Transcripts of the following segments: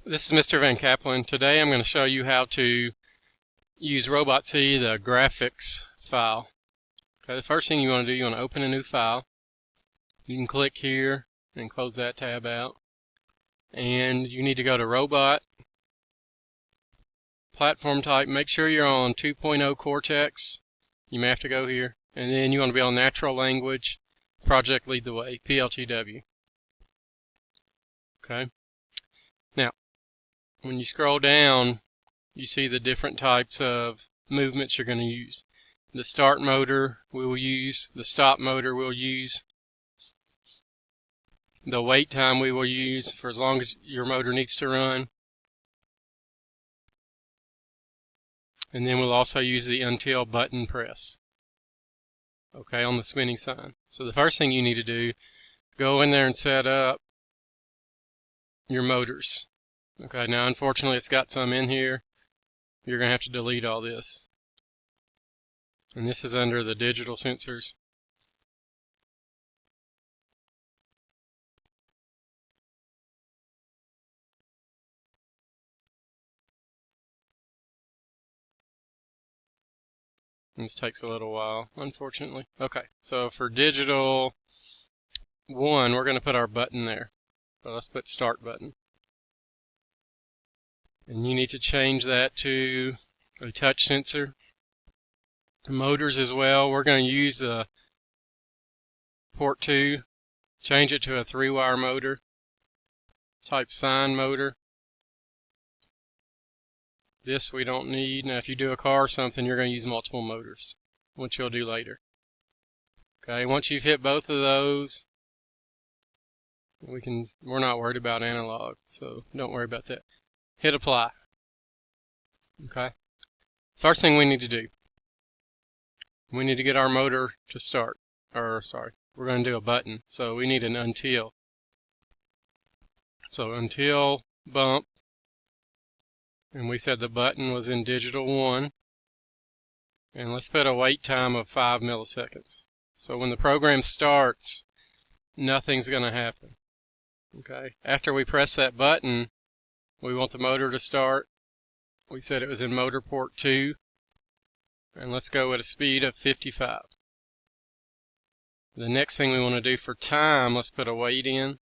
This is Mr. Van Kaplan. Today I'm going to show you how to use RobotC, the graphics file. Okay, the first thing you want to do, you want to open a new file. You can click here and close that tab out. And you need to go to Robot, Platform Type. Make sure you're on 2.0 Cortex. You may have to go here. And then you want to be on Natural Language, Project Lead the Way, PLTW. Okay. Now, when you scroll down, you see the different types of movements you're going to use. The start motor we will use, the stop motor we'll use, the wait time we will use for as long as your motor needs to run, and then we'll also use the until button press, okay, on the spinning sign. So the first thing you need to do, go in there and set up your motors. Okay, now unfortunately it's got some in here. You're going to have to delete all this. And this is under the digital sensors. And this takes a little while, unfortunately. Okay, so for digital 1, we're going to put our button there. So let's put start button. And you need to change that to a touch sensor. Motors as well, we're going to use port 2, change it to a 3-wire motor, type sine motor. This we don't need. Now if you do a car or something, you're going to use multiple motors, which you'll do later. Okay, once you've hit both of those, we're not worried about analog, so don't worry about that. Hit apply. Okay. First thing we need to do, we need to get our motor to start. We're going to do a button, so we need an until. So until bump, and we said the button was in digital 1, and let's put a wait time of 5 milliseconds. So when the program starts, nothing's going to happen. Okay. After we press that button, we want the motor to start. We said it was in motor port 2, and let's go at a speed of 55. The next thing we want to do for time, let's put a wait in,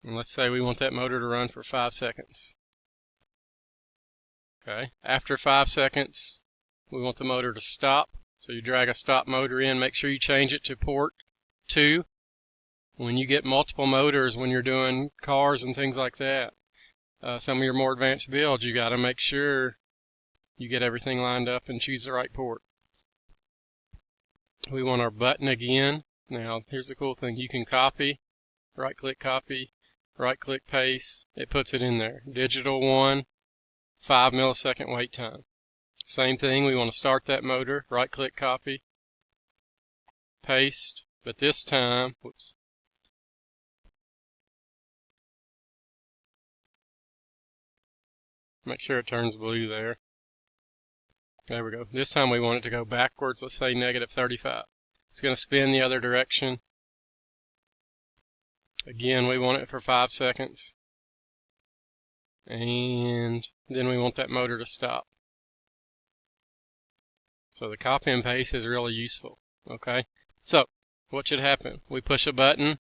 and let's say we want that motor to run for 5 seconds. Okay, after 5 seconds, we want the motor to stop, so you drag a stop motor in. Make sure you change it to port 2. When you get multiple motors, when you're doing cars and things like that, some of your more advanced builds, you got to make sure you get everything lined up and choose the right port. We want our button again. Now, here's the cool thing. You can copy, right-click copy, right-click paste. It puts it in there. Digital 1, 5 millisecond wait time. Same thing, we want to start that motor, right-click copy, paste, but this time, whoops. Make sure it turns blue there. There we go. This time we want it to go backwards. Let's say negative 35. It's going to spin the other direction. Again, we want it for 5 seconds. And then we want that motor to stop. So the copy and paste is really useful. Okay. So what should happen? We push a button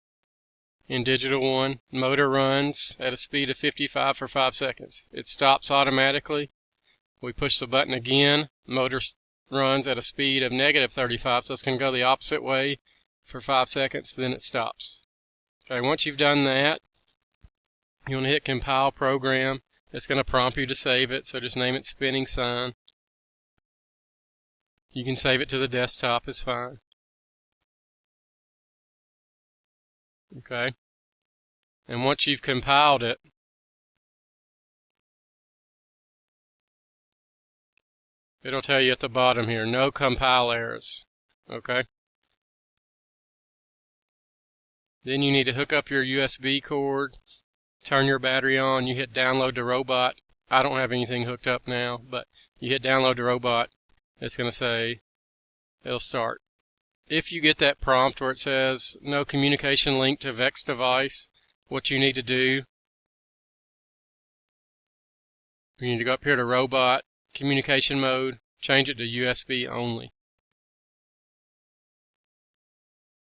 in digital 1, motor runs at a speed of 55 for 5 seconds. It stops automatically. We push the button again, motor runs at a speed of negative 35, so it's going to go the opposite way for 5 seconds, then it stops. Okay, once you've done that, you want to hit compile program. It's going to prompt you to save it, so just name it spinning sign. You can save it to the desktop, it's fine. Okay, and once you've compiled it, it'll tell you at the bottom here, no compile errors. Okay, then you need to hook up your USB cord, turn your battery on, you hit download to robot. I don't have anything hooked up now, but you hit download to robot, it's going to say it'll start. If you get that prompt where it says no communication link to VEX device, what you need to do We need to go up here to Robot Communication Mode, change it to USB only.